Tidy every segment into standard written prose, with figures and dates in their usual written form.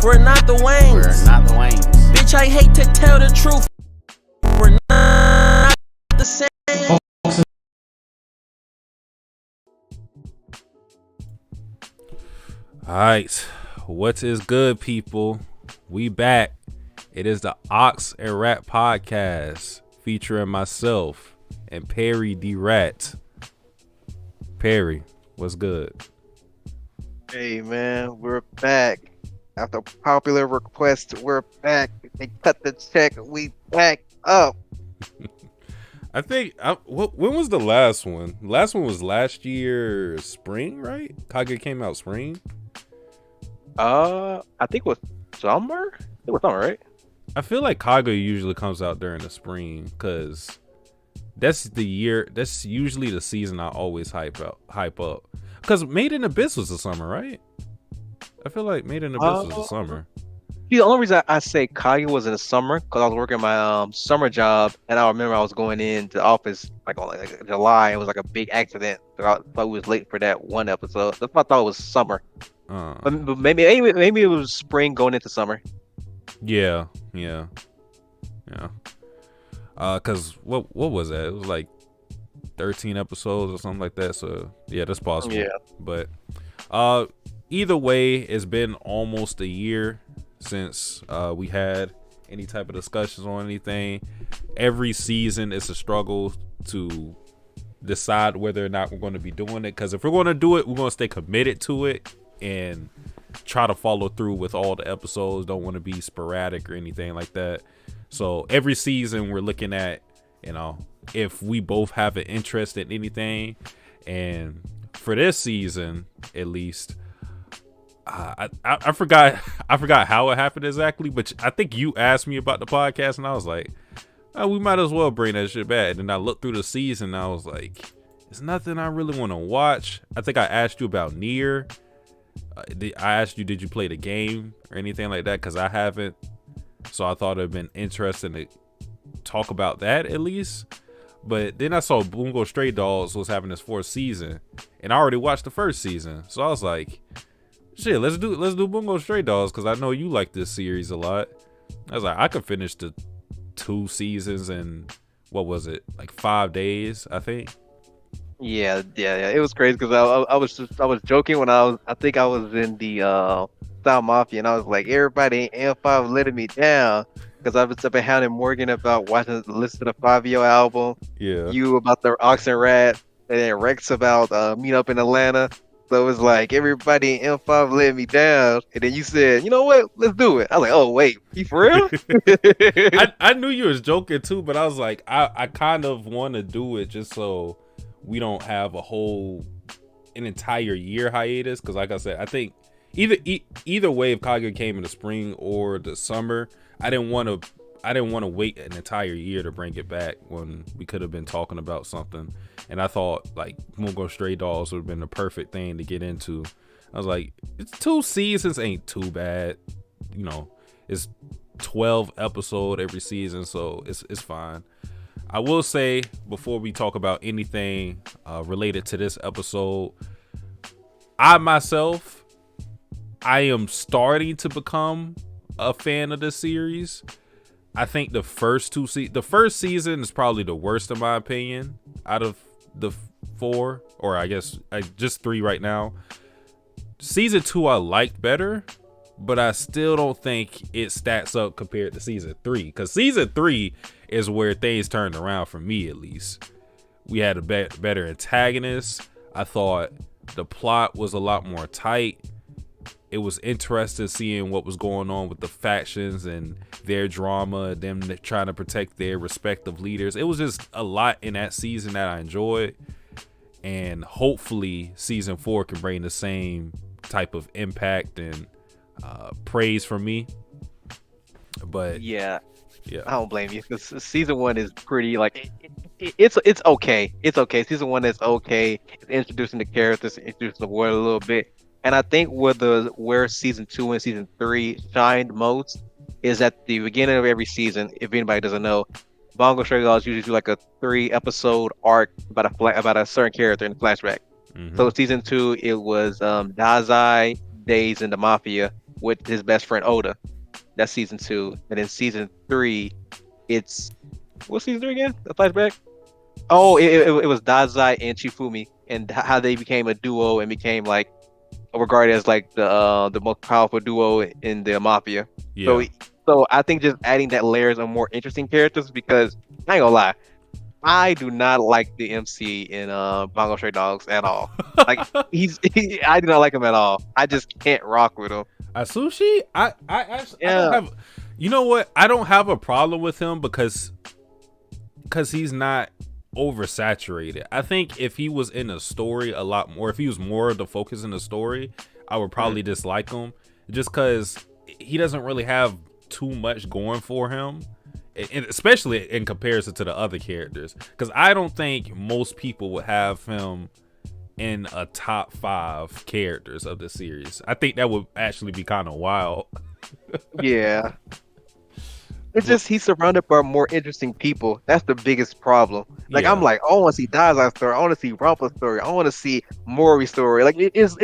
We're not the Waynes. We're not the Waynes. Bitch, I hate to tell the truth. We're not the same. Alright, what is good, people? We back. It is the Ox and Rat podcast featuring myself and Perry D Rat. Perry, what's good? Hey man, we're back. After popular request, we're back. They cut the check. We back up. I think when was the last one? The last one was last year spring, right? Kage came out spring. I think it was summer. It was summer, right? I feel like Kage usually comes out during the spring because that's the year. That's usually the season I always hype up. Because Made in Abyss was the summer, right? I feel like Made in Abyss was the summer. The only reason I say Kage was in the summer because I was working my summer job, and I remember I was going into the office like on like July. It was like a big accident, so I thought we was late for that one episode. That's why I thought it was summer. But maybe it was spring going into summer. Yeah. Cause what was that? It was like 13 episodes or something like that. So yeah, that's possible. Yeah. But either way, it's been almost a year since we had any type of discussions on anything. Every season it's a struggle to decide whether or not we're going to be doing it. Cause if we're going to do it, we're going to stay committed to it and try to follow through with all the episodes. Don't want to be sporadic or anything like that. So every season we're looking at, if we both have an interest in anything. And for this season, at least, I forgot how it happened exactly, but I think you asked me about the podcast and I was like, oh, we might as well bring that shit back. And then I looked through the season and I was like, there's nothing I really want to watch. I think I asked you about Nier. I asked you, did you play the game or anything like that? Because I haven't. So I thought it'd been interesting to talk about that at least. But then I saw Bungou Stray Dogs was having its 4th season, and I already watched the first season. So I was like, shit, let's do Bungou Stray Dogs because I know you like this series a lot. I was like, I could finish the 2 seasons in what was it, like 5 days, I think. Yeah. It was crazy because I was joking when I think I was in the Style Mafia, and I was like, everybody in M5 letting me down because I've been hounding Morgan about listen to the Fabio album. Yeah. You about the Ox and Rat, and then Rex about meet up in Atlanta. So it was like everybody in M5 let me down, and then you said, you know what, let's do it. I was like, oh wait, you for real? I knew you was joking too, but I was like, I kind of want to do it just so we don't have an entire year hiatus. Because like I said, I think either way, if Kage came in the spring or the summer, I didn't want to wait an entire year to bring it back when we could have been talking about something. And I thought like Bungou Stray Dogs would have been the perfect thing to get into. I was like, it's 2 seasons ain't too bad, it's 12 episodes every season, so it's fine. I will say, before we talk about anything related to this episode, I am starting to become a fan of this series. I think the first season is probably the worst in my opinion out of the 4, or I guess just 3 right now. Season 2 I liked better, but I still don't think it stacks up compared to season 3, because season 3 is where things turned around for me, at least. We had a better antagonist. I thought the plot was a lot more tight. It was interesting seeing what was going on with the factions and their drama, them trying to protect their respective leaders. It was just a lot in that season that I enjoyed, and hopefully season 4 can bring the same type of impact and praise from me. But yeah, I don't blame you because season 1 is pretty like it's okay. It's okay. Season 1 is okay. It's introducing the characters, introducing the world a little bit. And I think where season 2 and season 3 shined most is at the beginning of every season. If anybody doesn't know, Bungou Stray Dogs usually do like a 3-episode arc about a certain character in the flashback. So season 2, it was Dazai, Days, and the Mafia. with his best friend Oda. That's season 2, and then season 3, it's what's season 3 again? The flashback. Oh, it was Dazai and Chifumi, and how they became a duo and became like regarded as like the most powerful duo in the mafia. Yeah. So I think just adding that layers of more interesting characters, because I ain't gonna lie, I do not like the MC in Bongo Stray Dogs at all. Like I do not like him at all. I just can't rock with him. Atsushi, I actually, I Yeah. don't have. You know what? I don't have a problem with him because he's not oversaturated. I think if he was in a story a lot more, if he was more of the focus in the story, I would probably dislike him, just because he doesn't really have too much going for him, and especially in comparison to the other characters, because I don't think most people would have him in a top 5 characters of the series. I think that would actually be kind of wild. Yeah. It's just he's surrounded by more interesting people. That's the biggest problem. Like Yeah. I'm like, I want to see Dazai's story. I want to see Rampa's story. I want to see Mori's story. Like it feels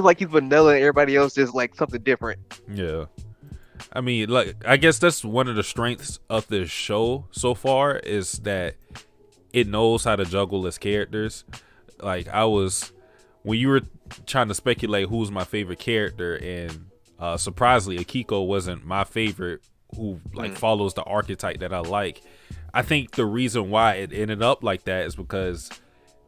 like he's vanilla and everybody else is like something different. Yeah. I mean, like, I guess that's one of the strengths of this show so far, is that it knows how to juggle its characters. Like, when you were trying to speculate who's my favorite character, and surprisingly, Akiko wasn't my favorite, who like follows the archetype that I like. I think the reason why it ended up like that is because,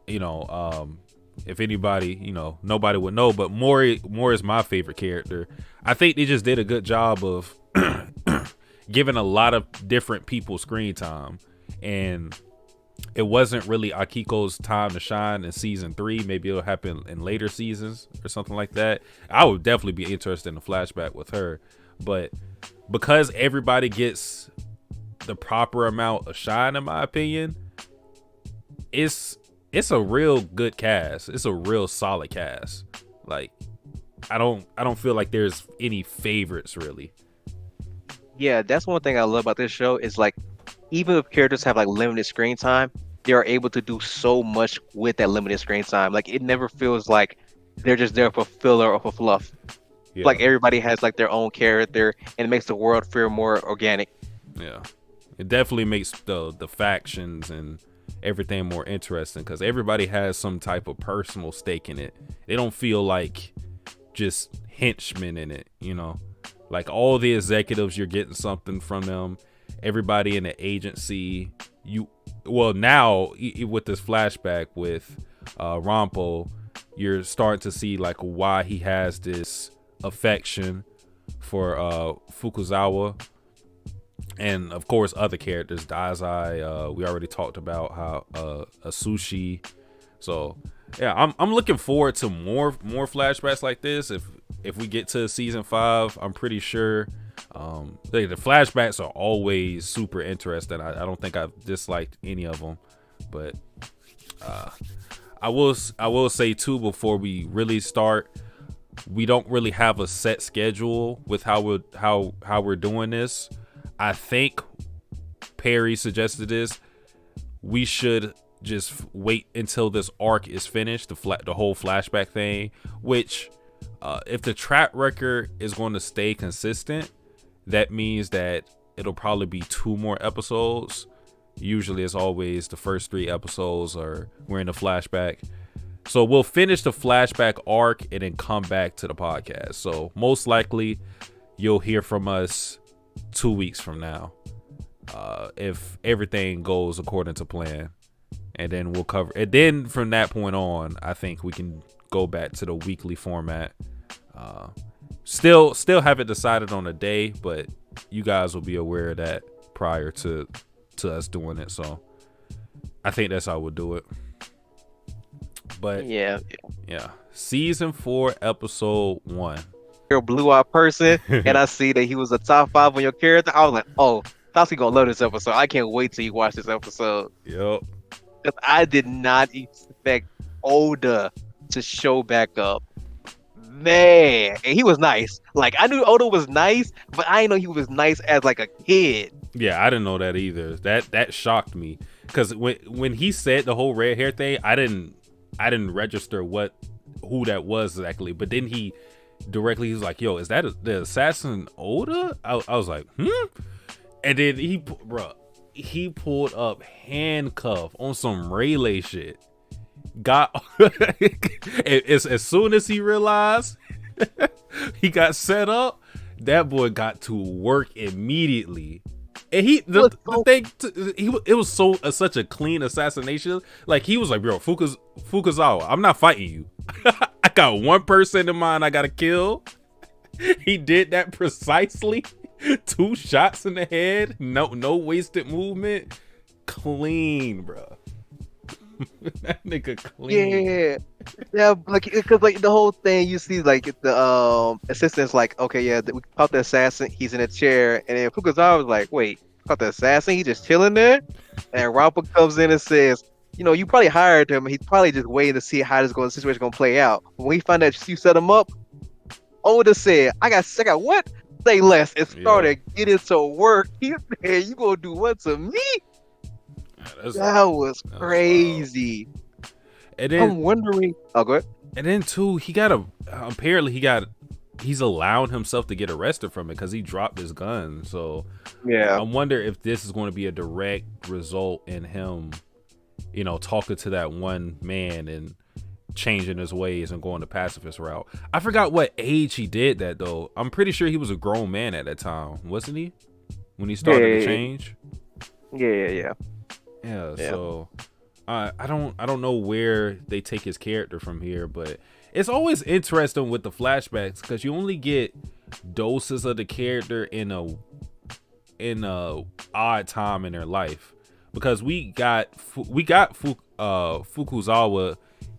if anybody, nobody would know, but Mori is my favorite character. I think they just did a good job of giving a lot of different people screen time, and it wasn't really Akiko's time to shine in season 3. Maybe it'll happen in later seasons or something like that. I would definitely be interested in a flashback with her, but because everybody gets the proper amount of shine, in my opinion, it's a real good cast. It's a real solid cast. Like, I don't feel like there's any favorites really. Yeah, that's one thing I love about this show is like, even if characters have like limited screen time, they are able to do so much with that limited screen time. Like, it never feels like they're just there for filler or for fluff. Yeah. Like, everybody has like their own character, and it makes the world feel more organic. Yeah, it definitely makes the factions and everything more interesting, because everybody has some type of personal stake in it. They don't feel like just henchmen in it, like all the executives, you're getting something from them. Everybody in the agency, now with this flashback with Rampo, you're starting to see like why he has this affection for Fukuzawa, and of course other characters. Dazai, we already talked about how Asushi. So yeah, I'm looking forward to more flashbacks like this. If we get to season 5, I'm pretty sure the flashbacks are always super interesting. I don't think I've disliked any of them, but I will say too, before we really start, we don't really have a set schedule with how we're doing this. I think Perry suggested this. We should just wait until this arc is finished, the whole flashback thing, which if the track record is going to stay consistent, that means that it'll probably be 2 more episodes. Usually, as always, the first 3 episodes we're in the flashback. So we'll finish the flashback arc and then come back to the podcast. So most likely you'll hear from us 2 weeks from now, if everything goes according to plan. And then we'll cover it. Then from that point on, I think we can go back to the weekly format. Still haven't decided on a day, but you guys will be aware of that prior to us doing it. So I think that's how we'll do it. But yeah, season 4, episode 1. You're a blue-eyed person, and I see that he was a top 5 on your character. I was like, oh, Satsuki gonna love this episode. I can't wait till you watch this episode. Yep. Because I did not expect Oda to show back up. Man, and he was nice. Like, I knew Oda was nice, but I didn't know he was nice as like a kid. Yeah, I didn't know that either. That shocked me, because when he said the whole red hair thing, I didn't register who that was exactly. But then he directly. He was like, "Yo, is that the assassin Oda?" I was like, "Hmm." And then he pulled up handcuff on some Rayleigh shit. Got as soon as he realized he got set up, that boy got to work immediately. And it was so such a clean assassination. Like he was like, "Bro, Fukuzawa, I'm not fighting you. I got one person in mind I gotta kill." He did that precisely. 2 shots in the head. No wasted movement. Clean, bro. That nigga clean. Yeah, like because like the whole thing you see like the assistant's like, okay, yeah, we caught the assassin, he's in a chair, and then Fukuzawa was like, wait, caught the assassin, he just chilling there, and Rampa comes in and says, you probably hired him, he's probably just waiting to see how the situation gonna play out. When we find out you set him up, Oda said, I got what? Say less, and started getting to work. He said, you gonna do what to me? That was crazy. And then I'm wondering. Oh, go ahead. And then too, he's allowing himself to get arrested from it because he dropped his gun. So yeah, I wonder if this is going to be a direct result in him, talking to that one man and changing his ways and going the pacifist route. I forgot what age he did that though. I'm pretty sure he was a grown man at that time, wasn't he? When he started to change. Yeah. So I don't know where they take his character from here, but it's always interesting with the flashbacks because you only get doses of the character in a odd time in their life. Because we got Fukuzawa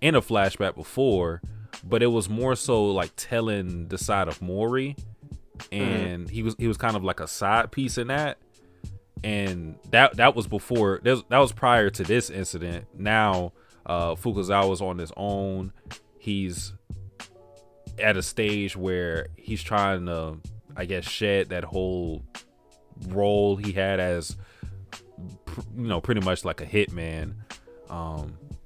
in a flashback before, but it was more so like telling the side of Mori, and he was kind of like a side piece in that. And that was before, that was prior to this incident. Now Fukuzawa's on his own. He's at a stage where he's trying to, I guess, shed that whole role he had as, pretty much like a hitman.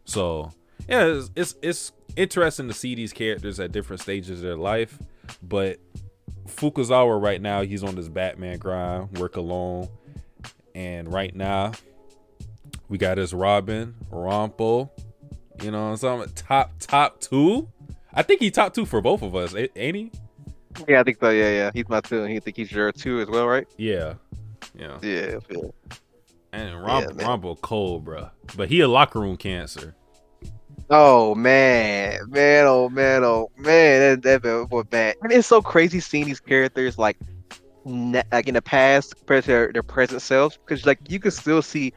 So yeah, it's interesting to see these characters at different stages of their life. But Fukuzawa right now, he's on this Batman grind, work alone. And right now, we got his Robin, Rampo, top 2. I think he top 2 for both of us, ain't he? Yeah, I think so. Yeah. He's my 2, and he think he's your 2 as well, right? Yeah. And Rampo cold, bro. But he a locker room cancer. Oh man, that boy bad. And it's so crazy seeing these characters like in the past compared to their present selves, because like you can still see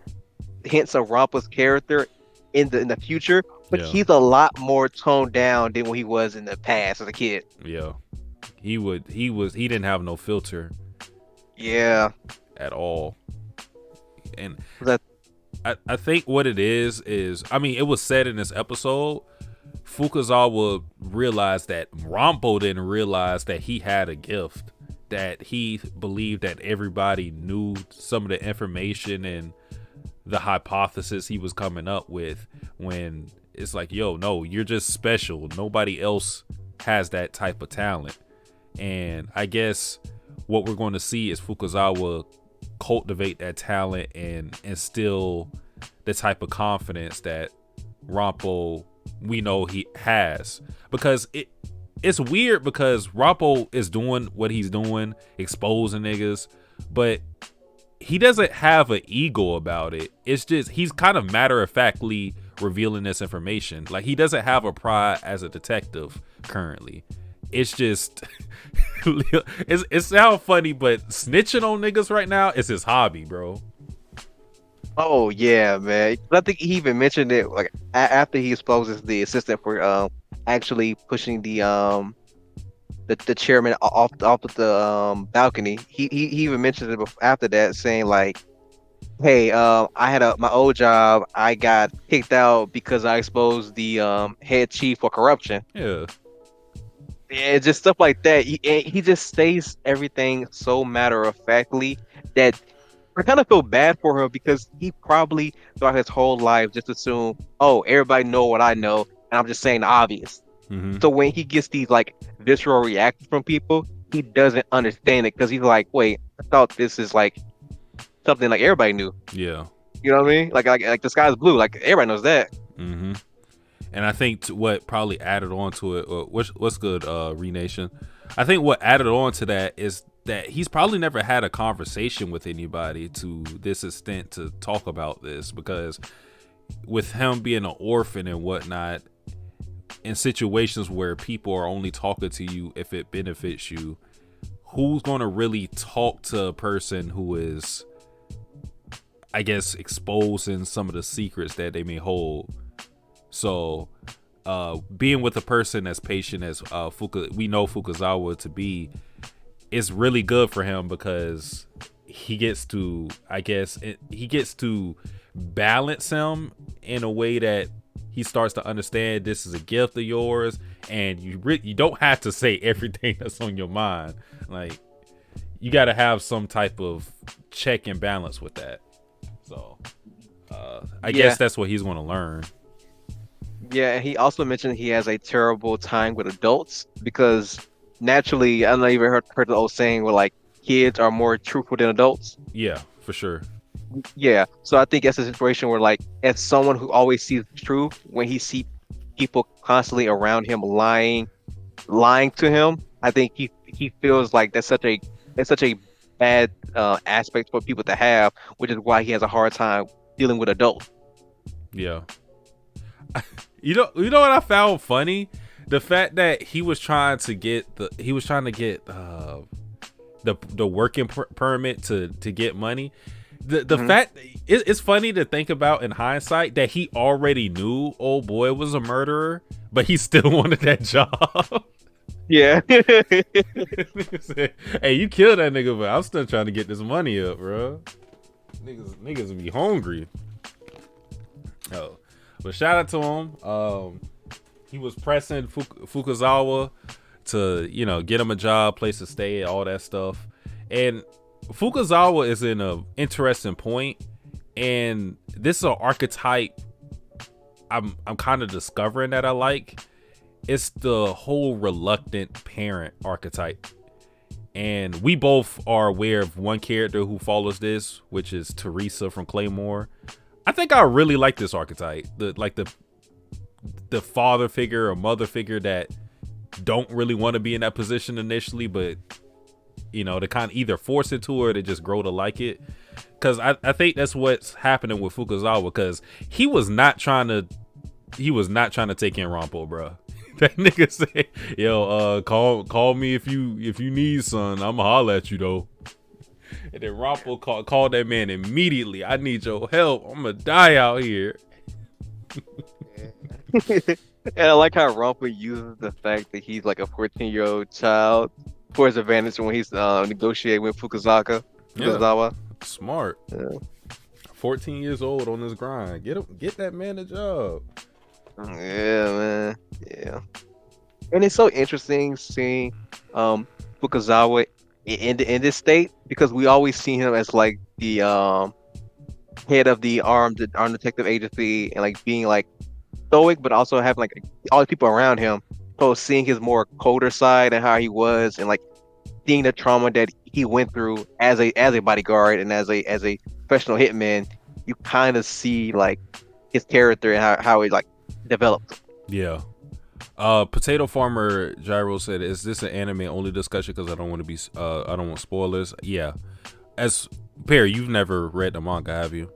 hints of Rampa's character in the future, but he's a lot more toned down than when he was in the past as a kid. Yeah, he didn't have no filter. Yeah, at all. And I think what it is, I mean, it was said in this episode, Fukuzawa realized that Rampo didn't realize that he had a gift, that he believed that everybody knew some of the information and the hypothesis he was coming up with, when it's like, yo, no, you're just special. Nobody else has that type of talent. And I guess what we're going to see is Fukuzawa cultivate that talent and instill the type of confidence that Rampo, we know he has. Because it's weird, because Rampo is doing what he's doing, exposing niggas, but he doesn't have an ego about it. It's just he's kind of matter-of-factly revealing this information. Like, he doesn't have a pride as a detective currently. It's just it sounds funny, but snitching on niggas right now is his hobby, bro. Oh yeah, man. I think he even mentioned it like after he exposes the assistant for actually pushing the chairman off the balcony. He even mentioned it after that, saying like, hey, I had my old job, I got kicked out because I exposed the head chief for corruption. Yeah, just stuff like that. He just stays everything so matter-of-factly that I kind of feel bad for him, because he probably throughout his whole life just assumed, oh, everybody know what I know, and I'm just saying the obvious. Mm-hmm. So when he gets these like visceral reactions from people, he doesn't understand it because he's like, wait, I thought this is like something like everybody knew. Yeah. You know what I mean? Like the sky's blue. Like everybody knows that. Mm-hmm. And I think what probably added on to it, what's good, Renation. I think what added on to that is that he's probably never had a conversation with anybody to this extent to talk about this, because with him being an orphan and whatnot, in situations where people are only talking to you if it benefits you, who's going to really talk to a person who is, I guess, exposing some of the secrets that they may hold? So being with a person as patient as we know Fukuzawa to be, is really good for him, because he gets to, I guess, he gets to balance him in a way that he starts to understand this is a gift of yours, and you don't have to say everything that's on your mind. Like, you got to have some type of check and balance with that. So I guess that's what he's going to learn. Yeah, and he also mentioned he has a terrible time with adults because naturally, I don't know if you ever heard the old saying where like kids are more truthful than adults. Yeah, for sure. Yeah, so I think that's a situation where like as someone who always sees the truth, when he sees people constantly around him lying to him, I think he feels like that's such a bad aspect for people to have, which is why he has a hard time dealing with adults. Yeah. You know what I found funny? The fact that he was trying to get the working permit to get money. The fact, it's funny to think about in hindsight that he already knew old boy was a murderer, but he still wanted that job. Yeah. Hey, you killed that nigga, but I'm still trying to get this money up, bro. Niggas be hungry. Oh, but shout out to him. He was pressing Fukuzawa to, get him a job, place to stay, all that stuff. And Fukuzawa is in an interesting point, and this is an archetype I'm kind of discovering that I like. It's the whole reluctant parent archetype. And we both are aware of one character who follows this, which is Teresa from Claymore. I think I really like this archetype. The father figure or mother figure that don't really want to be in that position initially, but to kind of either force it to or to just grow to like it. Because I think that's what's happening with Fukuzawa, because he was not trying to take in Rampo, bro. That nigga said, "Yo, call me if you need son. I'ma holler at you though." And then Rampo called that man immediately. "I need your help. I'm gonna die out here." And I like how Rampo uses the fact that he's like a 14-year-old child for his advantage when he's negotiating with Fukuzawa. Smart. Yeah. 14 years old on this grind. Get that man a job. Yeah, man. Yeah. And it's so interesting seeing Fukuzawa in this state, because we always see him as like the head of the armed detective agency and like being like stoic, but also having like all the people around him. So seeing his more colder side and how he was, and like seeing the trauma that he went through as a bodyguard and as a professional hitman, you kind of see like his character and how he like developed. Yeah. Potato Farmer Gyro said, "Is this an anime only discussion? Because I don't want to be I don't want spoilers." Yeah. As Perry, you've never read the manga, have you?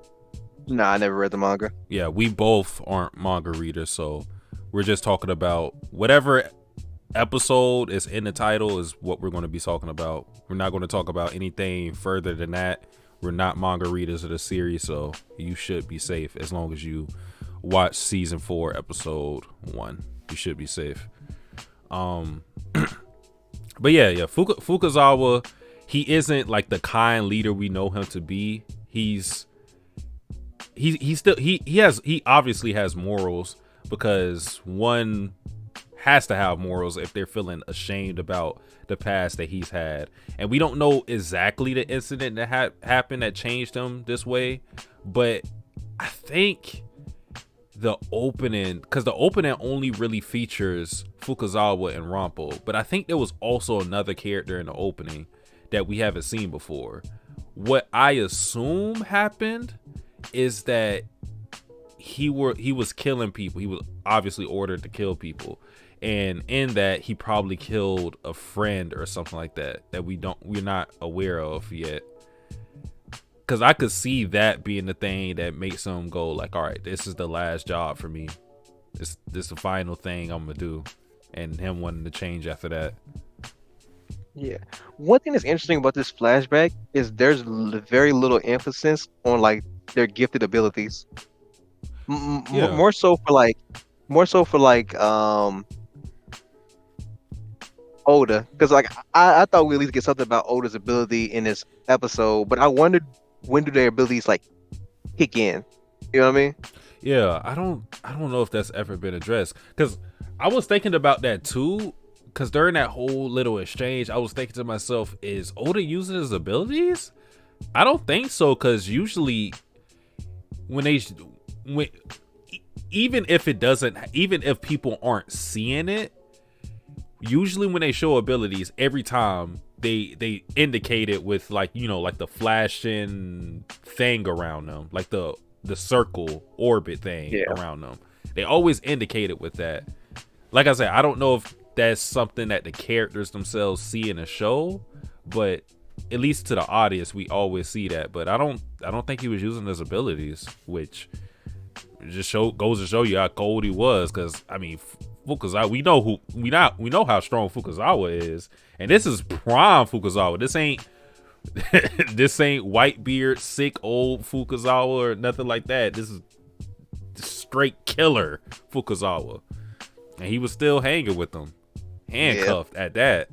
Nah, I never read the manga. Yeah, we both aren't manga readers, so we're just talking about whatever episode is in the title is what we're going to be talking about. We're not going to talk about anything further than that. We're not manga readers of the series, so you should be safe as long as you watch season 4 episode 1. You should be safe. But yeah, Fukuzawa, he isn't like the kind leader we know him to be. He obviously has morals, because one has to have morals if they're feeling ashamed about the past that he's had. And we don't know exactly the incident that happened that changed him this way, but I think the opening, because the opening only really features Fukuzawa and Rampo, but I think there was also another character in the opening that we haven't seen before. What I assume happened is that he was killing people. He was obviously ordered to kill people, and in that he probably killed a friend or something like that we're not aware of yet. Because I could see that being the thing that makes him go like, all right, this is the last job for me. This is the final thing I'm gonna do, and him wanting to change after that. Yeah. One thing that's interesting about this flashback is there's very little emphasis on like their gifted abilities. Yeah. More so for like Oda, because like I thought we at least get something about Oda's ability in this episode, but I wondered when do their abilities like kick in? You know what I mean? Yeah, I don't know if that's ever been addressed, because I was thinking about that too. Because during that whole little exchange, I was thinking to myself, is Oda using his abilities? I don't think so, because usually when even if people aren't seeing it, usually when they show abilities, every time they indicate it with like, you know, like the flashing thing around them, like the circle orbit thing around them. They always indicate it with that. Like I said, I don't know if that's something that the characters themselves see in the show, but at least to the audience, we always see that. But I don't think he was using his abilities, which just goes to show you how cold he was. Because I mean, Fukuzawa, we know how strong Fukuzawa is, and this is prime Fukuzawa. This ain't Whitebeard sick old Fukuzawa or nothing like that. This is straight killer Fukuzawa, and he was still hanging with them, handcuffed at that.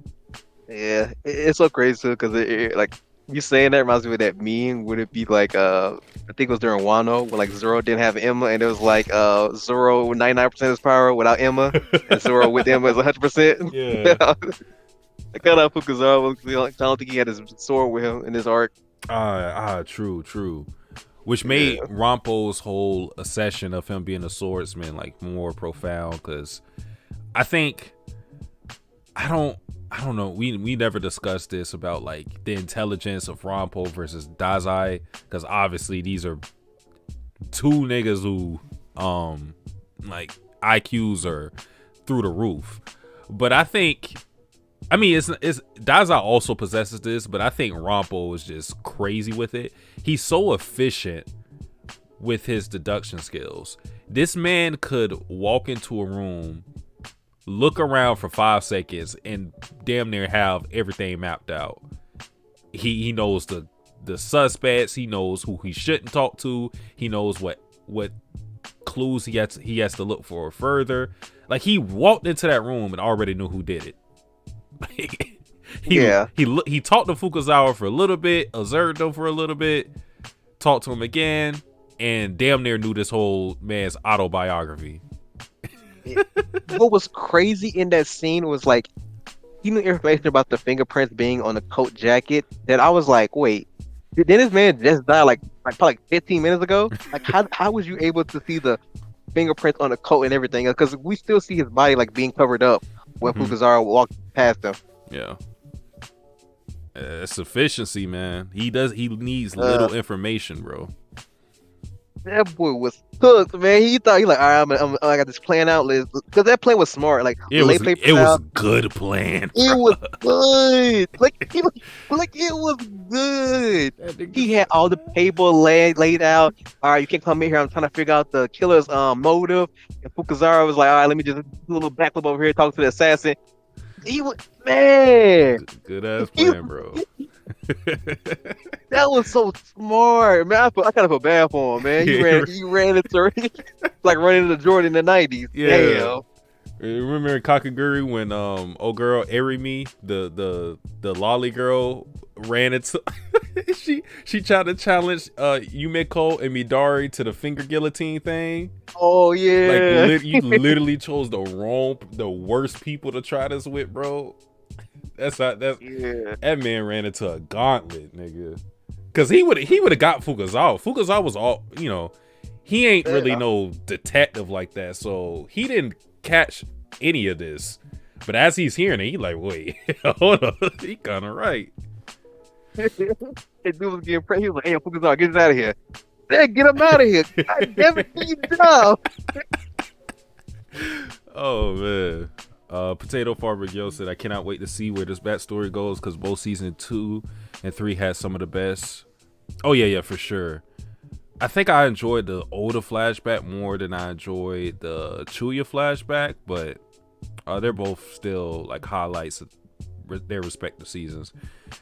Yeah, it's so crazy because like you saying that reminds me of that meme. Would it be like I think it was during Wano when like Zoro didn't have Emma, and it was like Zoro 99% of his power without Emma, and Zoro with Emma is 100%. Yeah. I kind of Fukuzawa. I don't think he had his sword with him in this arc. True. Which made Rampo's whole accession of him being a swordsman like more profound, because I think I don't know. We never discussed this about like the intelligence of Rampo versus Dazai, because obviously these are two niggas who like IQs are through the roof. But I mean, it's Dazai also possesses this, but I think Rampo is just crazy with it. He's so efficient with his deduction skills. This man could walk into a room, look around for 5 seconds, and damn near have everything mapped out. He knows the suspects. He knows who he shouldn't talk to. He knows what clues he has to look for further. Like, he walked into that room and already knew who did it. He talked to Fukuzawa for a little bit, observed him for a little bit, talked to him again, and damn near knew this whole man's autobiography. What was crazy in that scene was like, he knew information about the fingerprints being on the coat jacket that I was like, wait, did this man just die like probably 15 minutes ago? Like, how was you able to see the fingerprints on the coat and everything? Because we still see his body like being covered up when Fukuzawa walked past him. Yeah. It's efficiency, man. He needs little information, bro. That boy was hooked, man. He thought like, all right, I got this plan out, because that plan was smart. Like it was a good plan. Bro. It was good. It was good. He had all the paper laid out. All right, you can't come in here. I'm trying to figure out the killer's motive. And Fukuzawa was like, all right, let me just do a little backflip over here, talk to the assassin. He was, man. Good ass plan, bro. That was so smart, man. I kind of feel bad for him, man. He ran into like running into Jordan in the 90s. Yeah. Damn. Remember in Kakaguri when old girl Erimi, the lolly girl, ran into she tried to challenge Yumeko and Midori to the finger guillotine thing. Oh yeah. Like you literally chose the worst people to try this with, bro. That man ran into a gauntlet, nigga. Cause he would have got Fukuzawa. Fukuzawa was all, you know, he ain't really no detective like that, so he didn't catch any of this. But as he's hearing it, he like, wait, hold on, he kind of right. And dude was getting pranked. He was like, "Hey, focus on, get us out of here. Dad, get him out of here. God damn it, you dumb." Oh man. Potato Farmer Yo said, I cannot wait to see where this backstory goes because both season 2 and 3 had some of the best. Oh yeah, for sure. I think I enjoyed the older flashback more than I enjoyed the Chuya flashback, but they're both still like highlights of their respective seasons.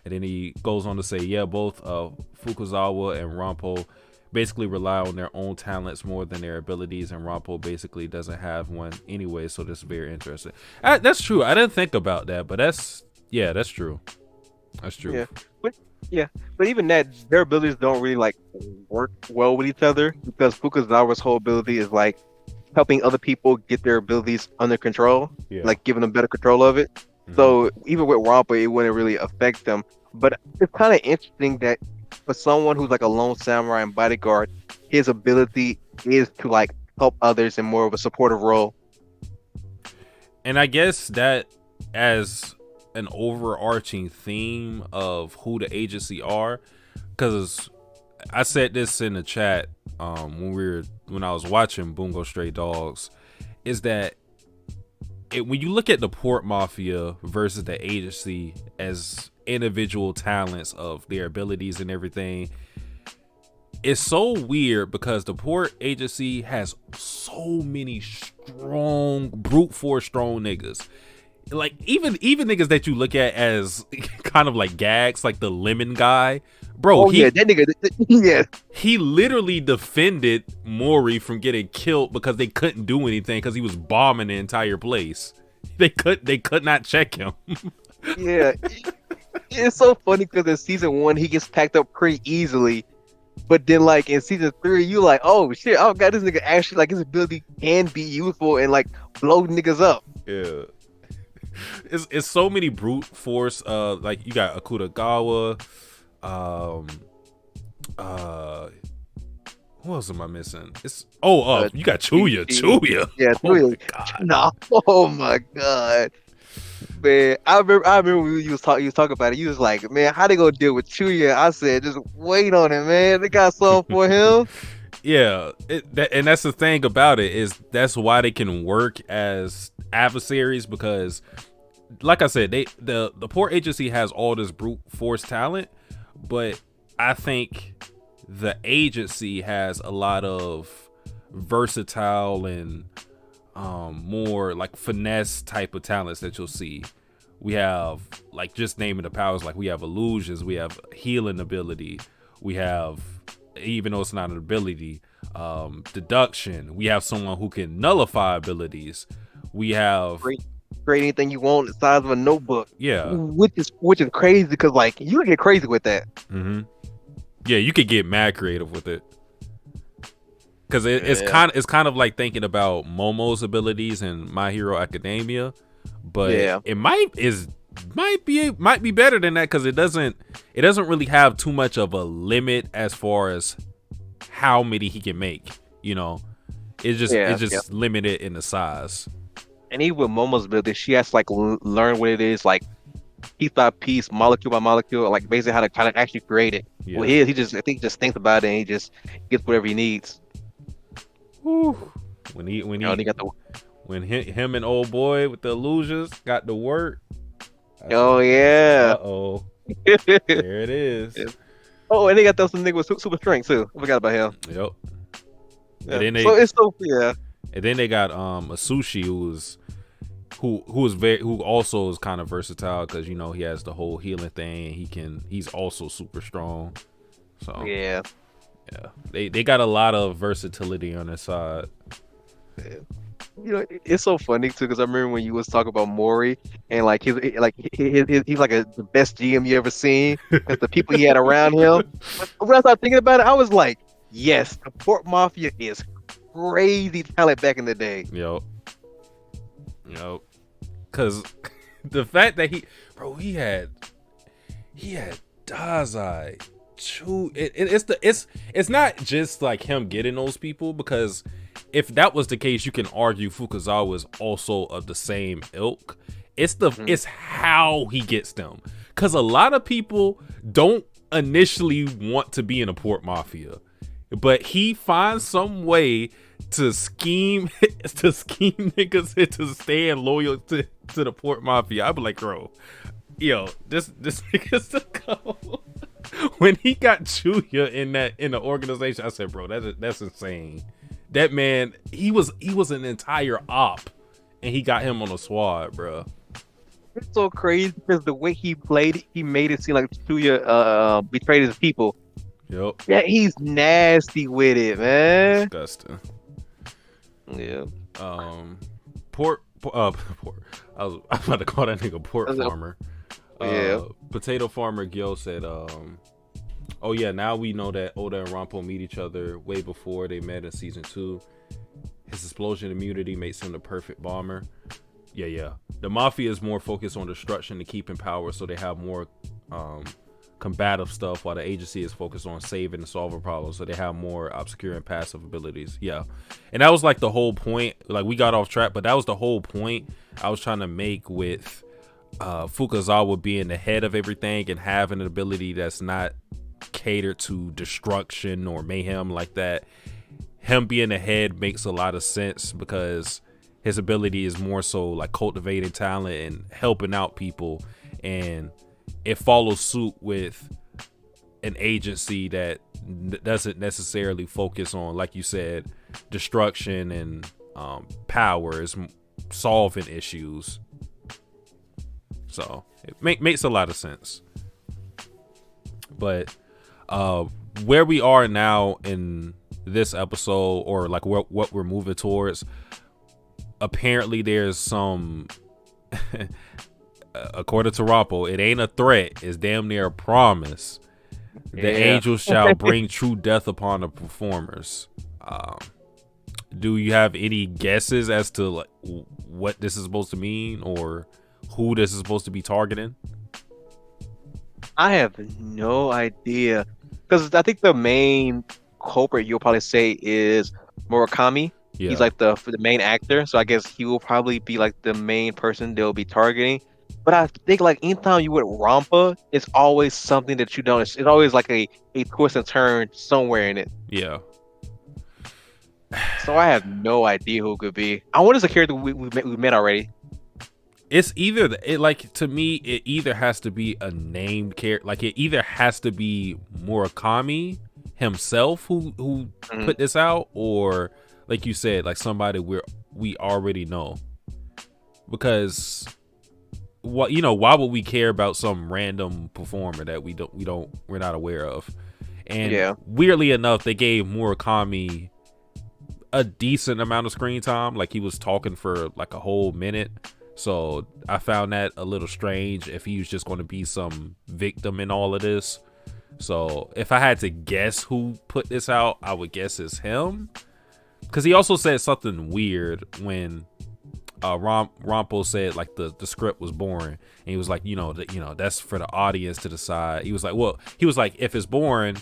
And then he goes on to say, yeah, both Fukuzawa and Rampo basically rely on their own talents more than their abilities, and Rampo basically doesn't have one anyway, so that's very interesting. That's true. I didn't think about that, but that's true. That's true. But even that, their abilities don't really like work well with each other because Fukuzawa's whole ability is like helping other people get their abilities under control, like giving them better control of it. So even with Rampo, it wouldn't really affect them. But it's kind of interesting that for someone who's like a lone samurai and bodyguard, his ability is to like help others in more of a supportive role. And I guess that as an overarching theme of who the agency are, because I said this in the chat when I was watching Bungo Stray Dogs, is that when you look at the Port Mafia versus the agency as individual talents of their abilities and everything, it's so weird because the Port Agency has so many strong, brute force strong niggas. Like even niggas that you look at as kind of like gags, like the lemon guy, bro. That nigga, he literally defended Mori from getting killed because they couldn't do anything because he was bombing the entire place. They could not check him. Yeah, it's so funny because in season 1 he gets packed up pretty easily, but then like in season 3 you like, oh shit, oh god, this nigga actually like his ability can be useful and like blow niggas up. Yeah. It's so many brute force. Like you got Akutagawa. Who else am I missing? You got Chuya. Yeah, Chuya. Oh my god, man! I remember when you was talking about it. You was like, man, how they gonna deal with Chuya? I said, just wait on it, man. They got something for him. Yeah, and that's the thing about it, is that's why they can work as adversaries, because like I said, the Port Agency has all this brute force talent, but I think the agency has a lot of versatile and more like finesse type of talents that you'll see. We have, like, just naming the powers, like we have illusions, we have healing ability, we have, even though it's not an ability, deduction, we have someone who can nullify abilities, we have create anything you want the size of a notebook. Yeah, which is crazy because like you can get crazy with that. Yeah, you could get mad creative with it, because it's kind of like thinking about Momo's abilities in My Hero Academia, but it might be better than that, because it doesn't really have too much of a limit as far as how many he can make. You know, it's just limited in the size. And even with Momo's ability, she has to like learn what it is, like piece by piece, molecule by molecule, like basically how to actually create it. Yeah. Well, he just thinks about it and he just gets whatever he needs. Whew. When him and old boy with the illusions got to work. Yeah. Uh-oh. There it is. Yeah. Oh, and they got some nigga with super strength too. I forgot about him. Yep. Yeah. And then and then they got Asushi, who also is kind of versatile, because you know he has the whole healing thing. He's also super strong. So yeah, they got a lot of versatility on their side. Yeah. You know, it's so funny too, because I remember when you was talking about Mori and like he's like the best GM you ever seen, because the people he had around him. When I started thinking about it, I was like, yes, the Port Mafia is crazy talent back in the day. Yep. Because the fact that he had Dazai, It's not just like him getting those people, because if that was the case, you can argue Fukazawa is also of the same ilk. It's how he gets them, because a lot of people don't initially want to be in a port mafia, but he finds some way to scheme niggas into staying loyal to the port mafia. I'd be like, bro, yo, this nigga's the go. When he got Chuya in the organization, I said, bro, that's insane. That man, he was an entire op, and he got him on the squad, bro. It's so crazy because the way he played it, he made it seem like Chuya betrayed his people. Yep. Yeah, he's nasty with it, man. Disgusting. Yeah. Port. I was about to call that nigga port farmer. Yeah. Potato farmer Gil said, oh yeah, now we know that Oda and Rampo meet each other way before they met in season 2. His explosion immunity makes him the perfect bomber. Yeah. The mafia is more focused on destruction to keep in power, so they have more combative stuff, while the agency is focused on saving and solving problems, so they have more obscure and passive abilities. Yeah, and that was like the whole point. Like, we got off track, but that was the whole point I was trying to make with Fukazawa being the head of everything and having an ability that's not catered to destruction or mayhem like that. Him being the head makes a lot of sense, because his ability is more so like cultivating talent and helping out people, and it follows suit with an agency that doesn't necessarily focus on, like you said, destruction and power. Is solving issues. So it makes a lot of sense. But where we are now in this episode, or like what we're moving towards, apparently there's some according to Rampo, it ain't a threat, it's damn near a promise. The angels shall bring true death upon the performers. Do you have any guesses as to like what this is supposed to mean, or who this is supposed to be targeting? I have no idea, because I think the main culprit you'll probably say is Murakami. Yeah. He's like the main actor, so I guess he will probably be like the main person they'll be targeting. But I think like anytime you with Rampa, it's always something that you don't. It's always like a twist and turn somewhere in it. Yeah. So I have no idea who it could be. I wonder if it's a character we met already. It's either to me, it either has to be a named character, like it either has to be Murakami himself who put this out, or like you said, like somebody we already know. Because why would we care about some random performer that we're not aware of? And weirdly enough, they gave Murakami a decent amount of screen time. Like, he was talking for like a whole minute. So I found that a little strange, if he was just going to be some victim in all of this. So if I had to guess who put this out, I would guess it's him. Because he also said something weird when Rampo said like the script was boring, and he was like, that's for the audience to decide. He was like, if it's boring,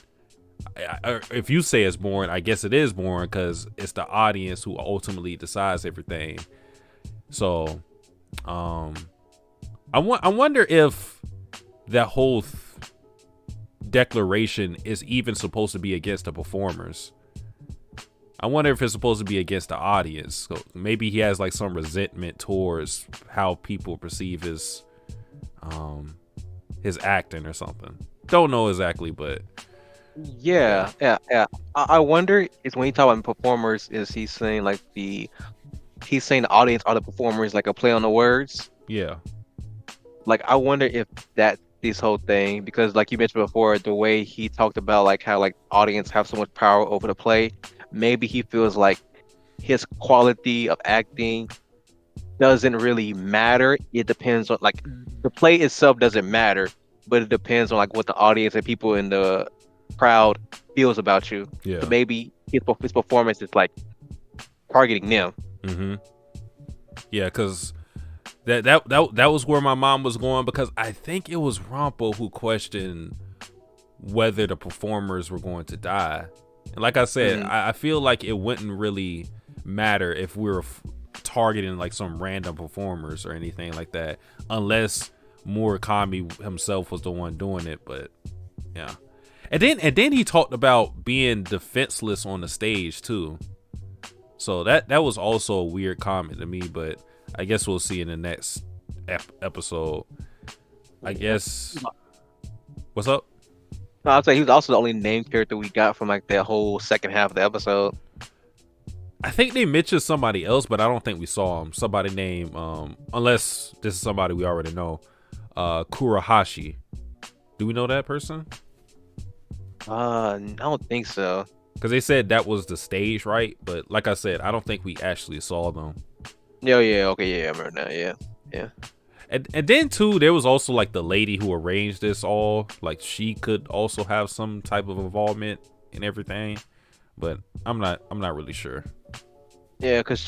if you say it's boring, I guess it is boring, because it's the audience who ultimately decides everything. So I wonder if that whole declaration is even supposed to be against the performers. I wonder if it's supposed to be against the audience. So maybe he has like some resentment towards how people perceive his acting or something. Don't know exactly, but yeah. I wonder is when he talk about performers, is he saying like he's saying the audience are the performers, like a play on the words? Yeah. Like, I wonder if that this whole thing, because like you mentioned before, the way he talked about like how like audience have so much power over the play, maybe he feels like his quality of acting doesn't really matter. It depends on like the play itself doesn't matter, but it depends on like what the audience and people in the crowd feels about you. Yeah. So maybe his performance is like targeting them. Mm-hmm. Yeah, because that was where my mom was going, because I think it was Rampo who questioned whether the performers were going to die. And like I said, I feel like it wouldn't really matter if we were targeting like some random performers or anything like that, unless Murakami himself was the one doing it. But yeah, and then he talked about being defenseless on the stage too. So that was also a weird comment to me, but I guess we'll see in the next episode. I guess. What's up? No, I'd say he was also the only named character we got from like the whole second half of the episode. I think they mentioned somebody else, but I don't think we saw him. Somebody named, unless this is somebody we already know, Kurahashi. Do we know that person? I don't think so. Because they said that was the stage, right? But like I said, I don't think we actually saw them. Yeah, okay, yeah, I remember now, yeah. And then too, there was also like the lady who arranged this all. Like she could also have some type of involvement in everything, but I'm not really sure. Yeah, because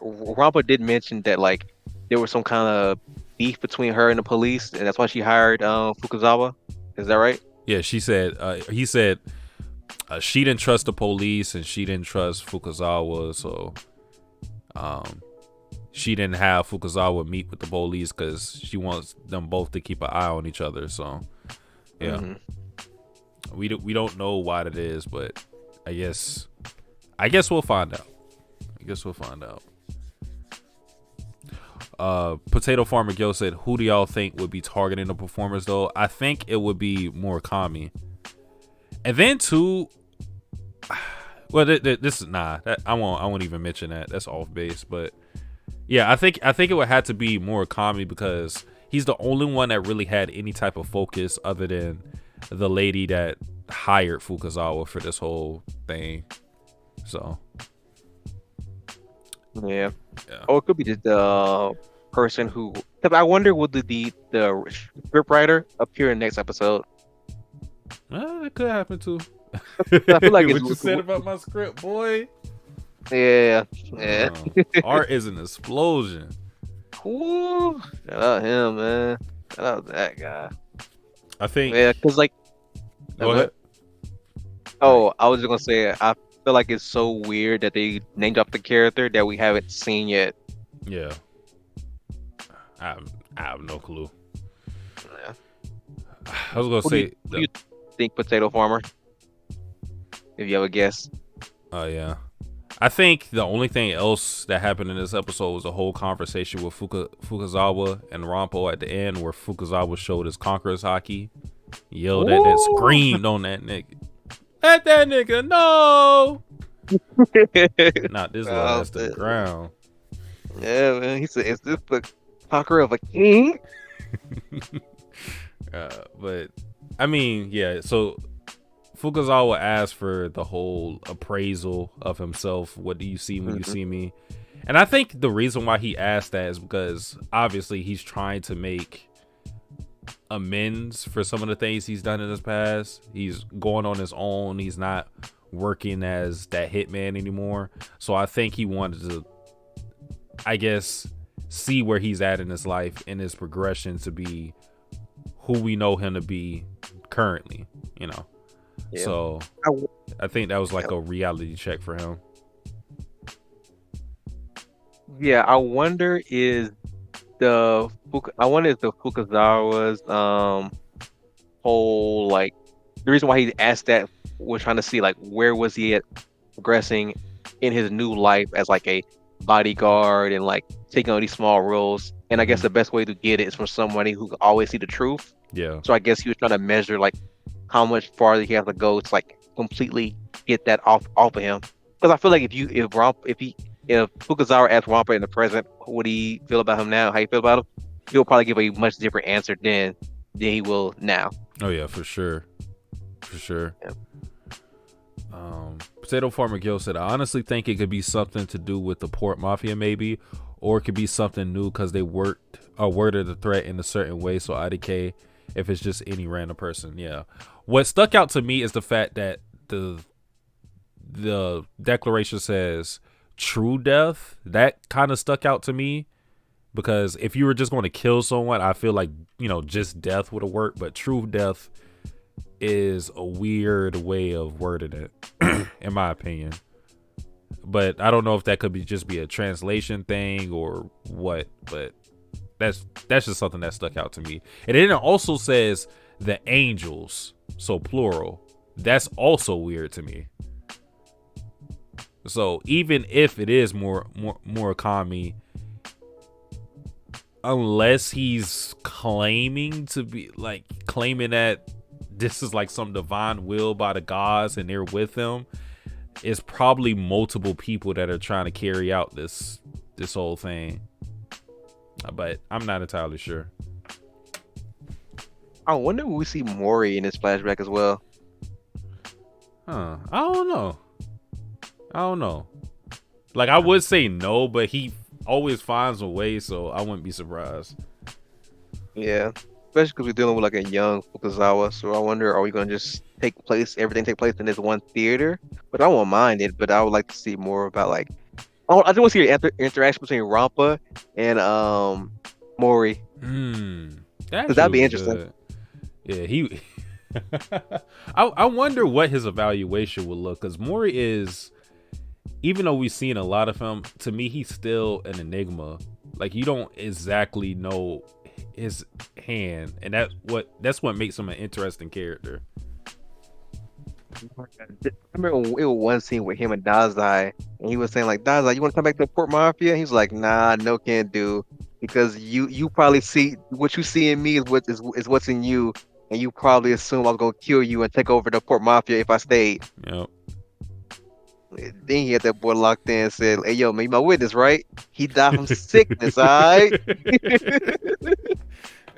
Rampa did mention that like there was some kind of beef between her and the police, and that's why she hired Fukuzawa. Is that right? Yeah, she said. He said she didn't trust the police and she didn't trust Fukuzawa, so she didn't have Fukuzawa meet with the police because she wants them both to keep an eye on each other. So yeah, we don't know why that is, but I guess we'll find out. Potato Farmer Gil said, who do y'all think would be targeting the performers though? I think it would be Murakami. And then too, well, this is I won't even mention that. That's off base. But yeah, I think it would have to be Murakami because he's the only one that really had any type of focus other than the lady that hired Fukuzawa for this whole thing. So yeah. Or it could be the person who. I wonder would the script writer appear in the next episode? That could happen too. I feel like what you said about my script, boy. Yeah. Art is an explosion. Ooh, shout out him, man. Shout out that guy. I think. Yeah, because like. Go ahead. Oh, I was just gonna say I feel like it's so weird that they named up the character that we haven't seen yet. Yeah. I have no clue. Yeah. I was gonna say. Do you think Potato Farmer? If you have a guess. Oh yeah. I think the only thing else that happened in this episode was a whole conversation with Fukuzawa and Rampo at the end, where Fukuzawa showed his Conqueror's hockey, yelled at that, screamed on that nigga. Let that nigga know. Not this last to the ground. Yeah, man. He said, "Is this the conqueror of a king?" But I mean, yeah. So Fukuzawa asked for the whole appraisal of himself. What do you see when you see me? And I think the reason why he asked that is because obviously he's trying to make amends for some of the things he's done in his past. He's going on his own. He's not working as that hitman anymore. So I think he wanted to, I guess, see where he's at in his life and his progression to be who we know him to be currently, you know. Yeah. So I think that was like a reality check for him. Yeah, I wonder if the Fukuzawa's whole like the reason why he asked that was trying to see like where was he at progressing in his new life as like a bodyguard and like taking on these small roles. And I guess the best way to get it is from somebody who can always see the truth. Yeah. So I guess he was trying to measure like how much farther he has to go to like completely get that off of him. Because I feel like if Fukuzawa asked Rampa in the present, what do you feel about him now? How you feel about him? He'll probably give a much different answer then than he will now. Oh yeah, for sure. Yeah. Potato Farmer Gil said, I honestly think it could be something to do with the Port Mafia maybe, or it could be something new because they worded the threat in a certain way. So IDK, if it's just any random person, yeah. What stuck out to me is the fact that the declaration says true death. That kind of stuck out to me Because if you were just going to kill someone, I feel like, just death would have worked. But true death is a weird way of wording it, in my opinion. But I don't know if that could just be a translation thing or what. But that's just something that stuck out to me. And then it also says the angels, so plural. That's also weird to me. So even if it is Murakami, unless he's claiming that this is like some divine will by the gods and they're with him, it's probably multiple people that are trying to carry out this whole thing. But I'm not entirely sure. I wonder if we see Mori in this flashback as well. I don't know. Like, I would say no, but he always finds a way, so I wouldn't be surprised. Yeah, especially because we're dealing with like a young Fukuzawa. So I wonder, are we gonna just everything take place in this one theater? But I won't mind it. But I would like to see more about like, I just want to see the interaction between Rampa and Mori. That'd be interesting. Good. Yeah, he. I wonder what his evaluation would look, because Mori is, even though we've seen a lot of him, to me he's still an enigma. Like, you don't exactly know his hand, and that's what makes him an interesting character. I remember it was one scene with him and Dazai, and he was saying like, Dazai, you want to come back to the Port Mafia? He's like, nah, no, can't do, because you probably see what you see in me is what's in you, and you probably assume I was gonna kill you and take over the Port Mafia if I stayed. Yep. Then he had that boy locked in and said, hey, yo, man, you my witness, right? He died from sickness, all right?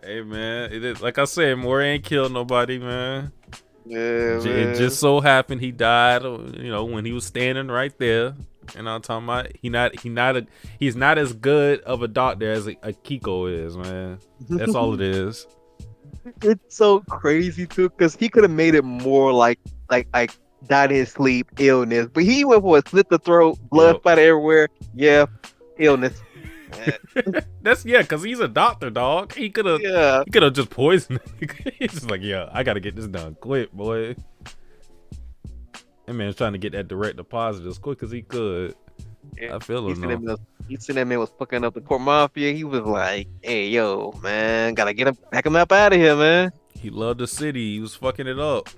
Hey, man, it is, like I said, Mori ain't killed nobody, man. Yeah, man. It just so happened he died, when he was standing right there. And I'm talking about he's not as good of a doctor as a Kiko is, man. That's all it is. It's so crazy too, because he could have made it more like died in his sleep, illness, but he went for a slit the throat, blood splattered everywhere. Yeah, illness. That's because he's a doctor, dog. He could have just poisoned. He's just like, I gotta get this done quick, boy. That man's trying to get that direct deposit as quick as he could. Yeah, I feel him. He seen that man was fucking up the Port Mafia. He was like, hey, yo, man, gotta back him up out of here, man. He loved the city. He was fucking it up.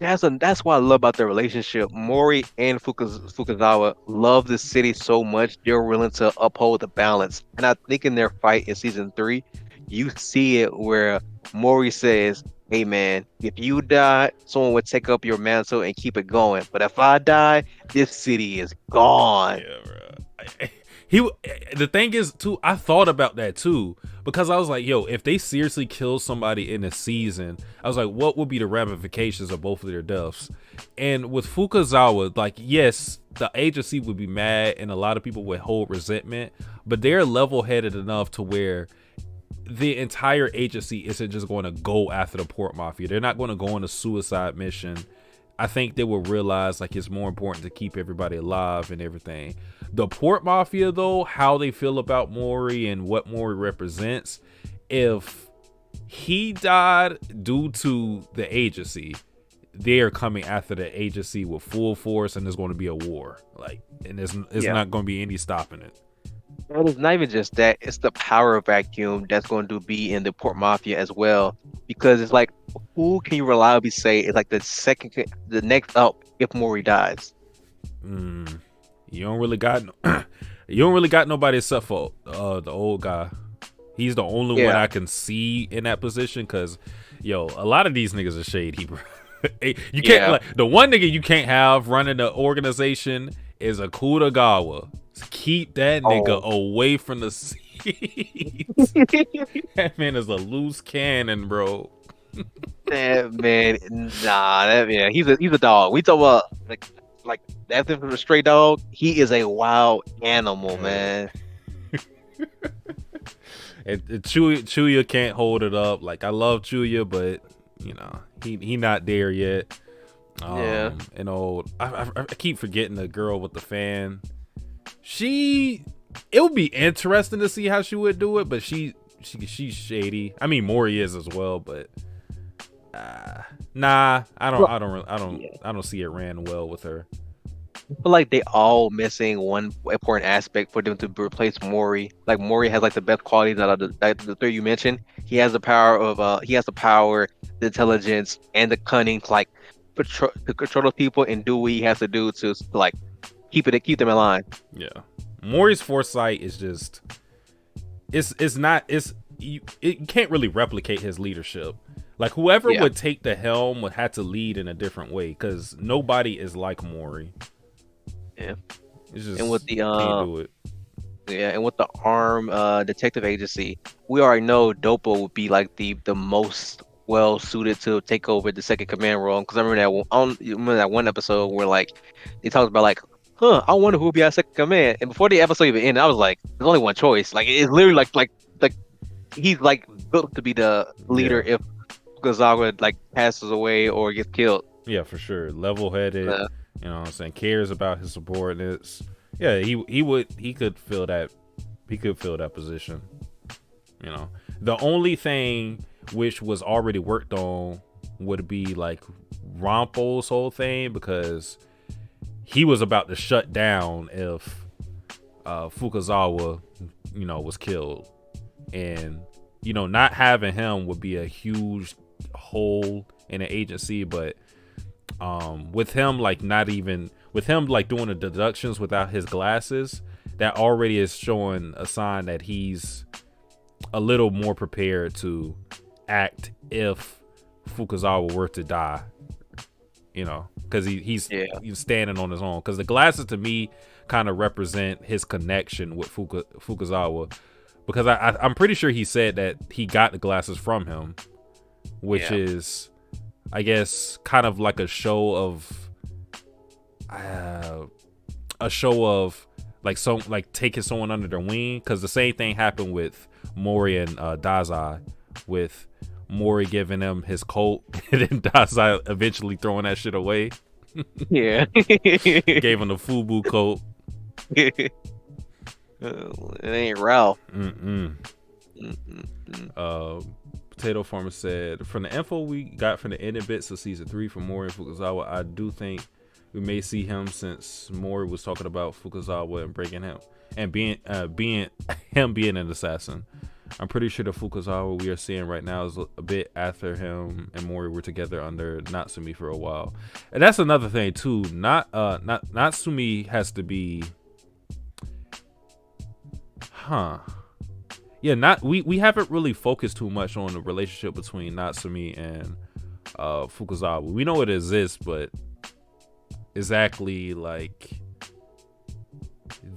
That's what I love about their relationship. Mori and Fukuzawa love the city so much they're willing to uphold the balance. And I think in their fight in season 3, you see it where Mori says, hey man, if you die, someone would take up your mantle and keep it going. But if I die, this city is gone. Yeah, bro. The thing is too, I thought about that too, because I was like, yo, if they seriously kill somebody in a season, I was like, what would be the ramifications of both of their deaths? And with Fukuzawa, like, yes, the agency would be mad and a lot of people would hold resentment, but they're level-headed enough to where the entire agency isn't just going to go after the Port Mafia. They're not going to go on a suicide mission. I think they will realize like it's more important to keep everybody alive and everything. The Port Mafia, though, how they feel about Mori and what Mori represents, if he died due to the agency, they're coming after the agency with full force, and there's going to be a war. Like, and it's not going to be any stopping it. And it's not even just that; it's the power vacuum that's going to be in the Port Mafia as well. Because it's like, who can you reliably say is like the next up if Mori dies? You don't really got nobody except for the old guy. He's the only one I can see in that position, because a lot of these niggas are shady, bro. You can't like the one nigga you can't have running the organization is a Kutagawa. Keep that nigga away from the seats. That man is a loose cannon, bro. That man, he's a dog. We talk about like that's him from the stray dog. He is a wild animal, man. And Chuya can't hold it up. Like, I love Chuya, but he not there yet. I keep forgetting the girl with the fan. She it would be interesting to see how she would do it, but she's shady. I mean, Mori is as well, but nah, I don't see it ran well with her. I feel like they all missing one important aspect for them to replace Mori. Like Mori has like the best qualities out of the three you mentioned. He has the power of the intelligence, and the cunning to like to control those people and do what he has to do to like keep them in line. Yeah, Mori's foresight is just you can't really replicate his leadership. Like whoever would take the helm would have to lead in a different way because nobody is like Mori. Yeah, it's just and with the can't do it. Yeah, and with the ARM detective agency, we already know Dopo would be like the most well suited to take over the second command role. Because I remember that one episode where like they talked about like, I wonder who would be our second command. And before the episode even ended, I was like, there's only one choice. Like it's literally like he's like built to be the leader if Fukazawa like passes away or gets killed. Yeah, for sure. Level headed. You know what I'm saying? Cares about his subordinates. Yeah, he could fill that position. You know. The only thing which was already worked on would be like Rampo's whole thing, because he was about to shut down if Fukazawa, was killed. And, not having him would be a huge hole in the agency, but with him like doing the deductions without his glasses, that already is showing a sign that he's a little more prepared to act if Fukazawa were to die, because he's standing on his own, because the glasses to me kind of represent his connection with Fukazawa, because I'm pretty sure he said that he got the glasses from him, which is, I guess, kind of like a show of like taking someone under their wing, because the same thing happened with Mori and Dazai, with Mori giving him his coat and then Dazai eventually throwing that shit away. Yeah. Gave him the FUBU coat. It ain't Ralph. Potato Farmer said, from the info we got from the ending bits of season 3 from Mori and Fukazawa, I do think we may see him, since Mori was talking about Fukazawa and breaking him and being an assassin. I'm pretty sure the Fukazawa we are seeing right now is a bit after him and Mori were together under Natsumi for a while. And that's another thing too. Not Natsumi has to be, we haven't really focused too much on the relationship between Natsumi and Fukazawa. We know it exists, but exactly like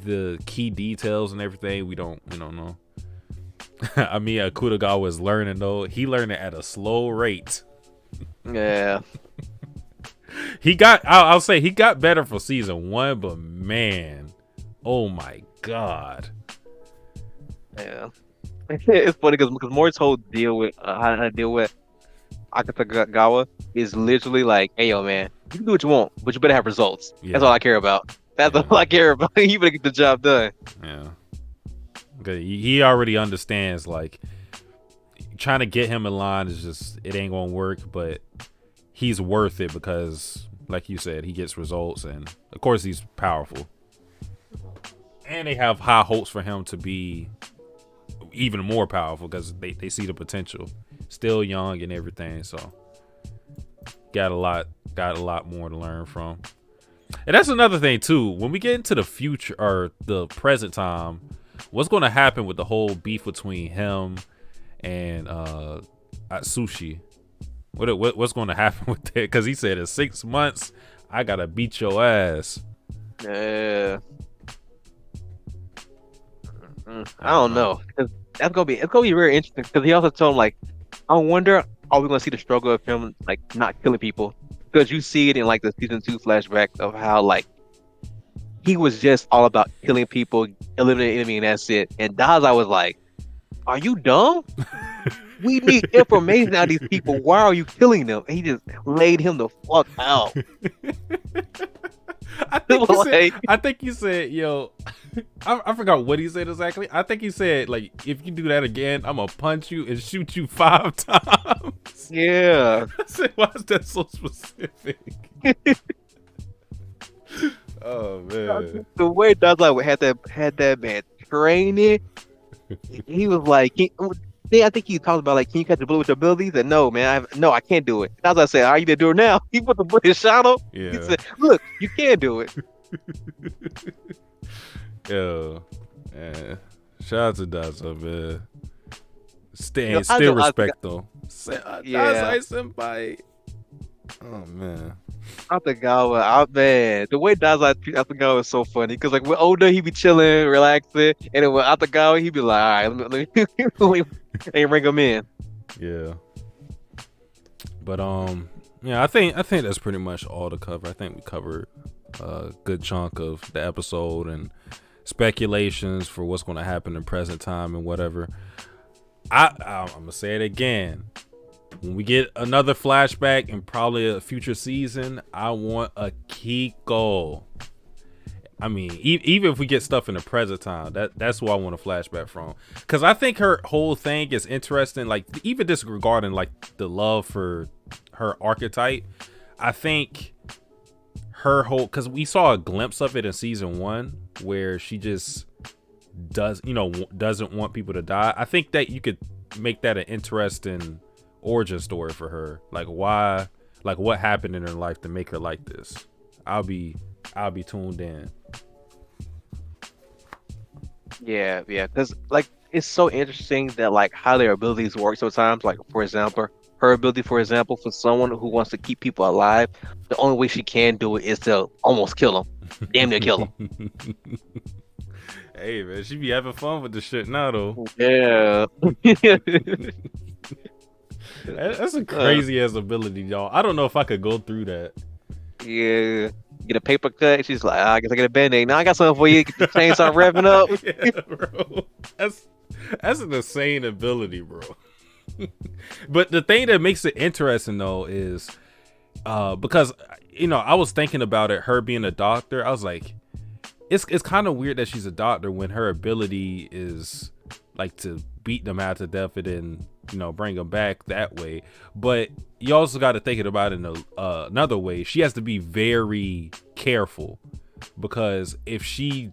the key details and everything, we don't know. I mean, Akutagawa is learning though. He learning at a slow rate. Yeah. I'll say he got better for season 1, but man, oh my god. Yeah. It's funny because Mori's whole deal with how to deal with Akutagawa is literally like, hey yo man, you can do what you want, but you better have results. Yeah. That's all I care about. That's all I care about. You better get the job done. Yeah. He already understands, like, trying to get him in line is just, it ain't gonna work, but he's worth it because, like you said, he gets results, and of course he's powerful. And they have high hopes for him to be even more powerful because they see the potential. Still young and everything, so got a lot more to learn from. And that's another thing too. When we get into the future or the present time, what's going to happen with the whole beef between him and Atsushi? What's going to happen with that? Because he said in 6 months, I gotta beat your ass. Yeah. I don't know. It's gonna be very interesting. Because he also told him, like, I wonder, are we gonna see the struggle of him like not killing people? Because you see it in like the season 2 flashback of how like he was just all about killing people, eliminating enemy, and that's it. And Dazai was like, "Are you dumb? We need information out of these people. Why are you killing them?" And he just laid him the fuck out. I think he said. Like, I think he said, "Yo," I forgot what he said exactly. I think he said, like, if you do that again, I'm gonna punch you and shoot you 5 times. yeah. I said, why is that so specific? Oh man. The way Dazai had that man training, he was like, I think he talked about like, can you catch the bullet with your abilities? And no, man, I can't do it. Dazai said, "Are you gonna do it now?" He put the bullet in shot him. He Yeah. said, "Look, you can do it." Yo, man. Shout out to Daza, man. Yo, Still respect though. Yeah. Daza senpai. Oh man. Atagawa, man, the way Dazai treat Atagawa is so funny. Cause like when older he be chilling, relaxing, and then when Atagawa he be like, "All right, let me and bring him in." Yeah. But yeah, I think that's pretty much all to cover. I think we covered a good chunk of the episode and speculations for what's going to happen in present time and whatever. I'm gonna say it again. When we get another flashback and probably a future season, I want a Kiko. I mean, even if we get stuff in the present time, that's who I want a flashback from. Because I think her whole thing is interesting. Like, even disregarding like the love for her archetype, I think her whole, because we saw a glimpse of it in season 1 where she just doesn't want people to die. I think that you could make that an interesting origin story for her. Like, why, like what happened in her life to make her like this. I'll be tuned in. Yeah, because like it's so interesting that like how their abilities work sometimes. Like for example, her ability, for example, for someone who wants to keep people alive, the only way she can do it is to almost kill them, damn near kill them. Hey man, she be having fun with the shit now though. Yeah. That's a crazy ass ability, y'all. I don't know if I could go through that. Yeah. Get a paper cut. She's like, I guess I get a band-aid. Now I got something for you. Get the chain start revving up. Yeah, bro. That's an insane ability, bro. But the thing that makes it interesting though is because I was thinking about it, her being a doctor. I was like, it's kind of weird that she's a doctor when her ability is like to beat them out to death and then bring them back that way. But you also got to think about it in another way. She has to be very careful, because if she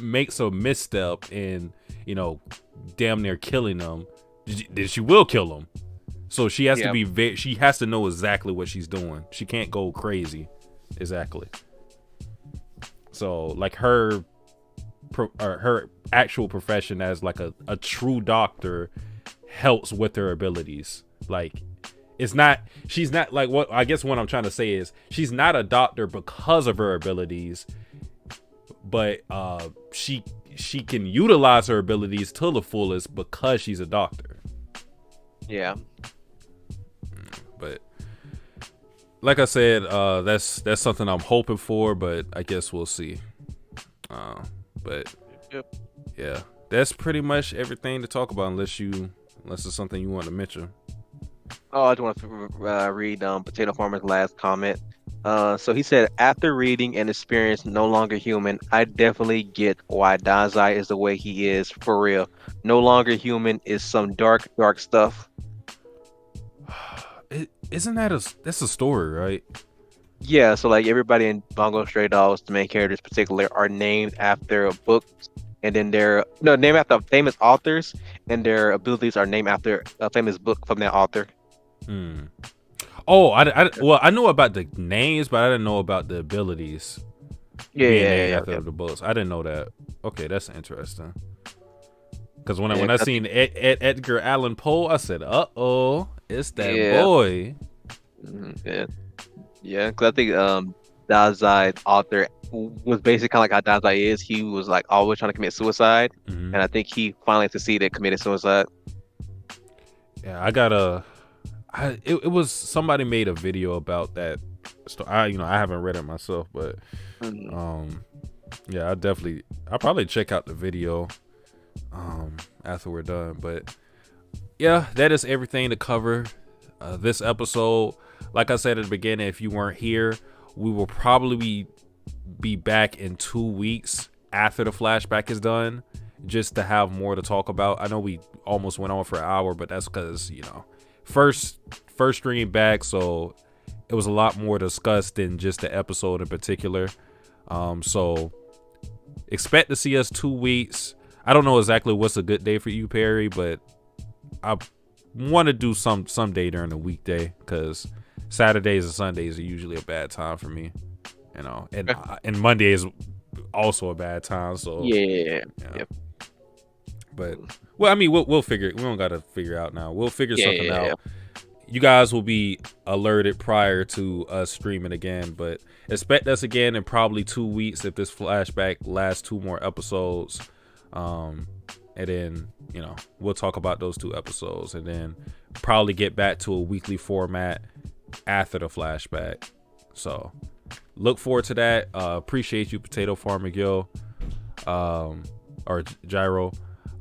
makes a misstep and damn near killing them, then she will kill them. So she has to be she has to know exactly what she's doing. She can't go crazy. Exactly. So like her actual profession as like a true doctor helps with her abilities. Like she's not like, what I guess what I'm trying to say is she's not a doctor because of her abilities, but she can utilize her abilities to the fullest because she's a doctor. Yeah. But like I said, that's something I'm hoping for, but I guess we'll see. But yeah, that's pretty much everything to talk about, unless it's something you want to mention. Oh, I just want to read Potato Farmer's last comment. So he said, after reading and experience No Longer Human, I definitely get why Dazai is the way he is, for real. No Longer Human is some dark stuff. Isn't that's a story, right? Yeah, so like everybody in Bungou Stray Dogs, the main characters in particular, are named after books, and then they're named after famous authors, and their abilities are named after a famous book from that author. Oh, I know about the names, but I didn't know about the abilities. Yeah. After the books, I didn't know that. Okay, that's interesting. Because when I seen Edgar Allan Poe, I said, "Uh-oh, it's that boy." Yeah, because I think Dazai's author was basically kind of like how Dazai is. He was like always trying to commit suicide, and I think he finally succeeded, committed suicide. Yeah, it was somebody made a video about that story. I haven't read it myself, but yeah, I'll probably check out the video after we're done. But yeah, that is everything to cover this episode. Like I said at the beginning, if you weren't here, we will probably be back in 2 weeks after the flashback is done, just to have more to talk about. I know we almost went on for an hour, but that's because, you know, first stream back, so it was a lot more discussed than just the episode in particular. So expect to see us 2 weeks. I don't know exactly what's a good day for you, Perry, but I want to do some day during the weekday, because Saturdays and Sundays are usually a bad time for me, you know, and Monday is also a bad time. So yeah. Yep. But well, I mean, we'll figure it. We don't gotta figure out now. We'll figure something out. You guys will be alerted prior to us streaming again, but expect us again in probably 2 weeks if this flashback lasts 2 more episodes. And then, you know, we'll talk about those 2 episodes, and then probably get back to a weekly format after the flashback. So look forward to that. Appreciate you, Potato Farmer Gil, or Gyro.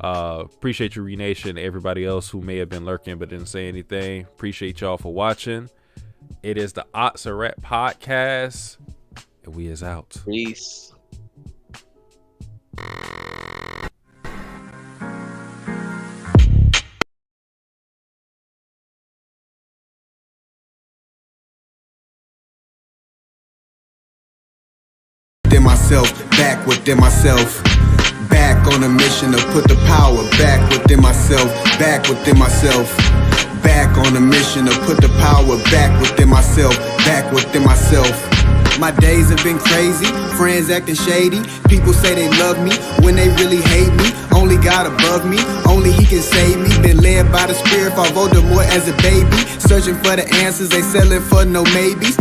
Appreciate you, Renation, everybody else who may have been lurking but didn't say anything. Appreciate y'all for watching. It is the Otsaret Podcast, and we is out. Peace. Back within myself, back on a mission to put the power back within myself, back within myself, back on a mission to put the power back within myself, back within myself. My days have been crazy, friends acting shady. People say they love me when they really hate me. Only God above me, only He can save me. Been led by the Spirit, fought Voldemort as a baby. Searching for the answers, they selling for no maybes.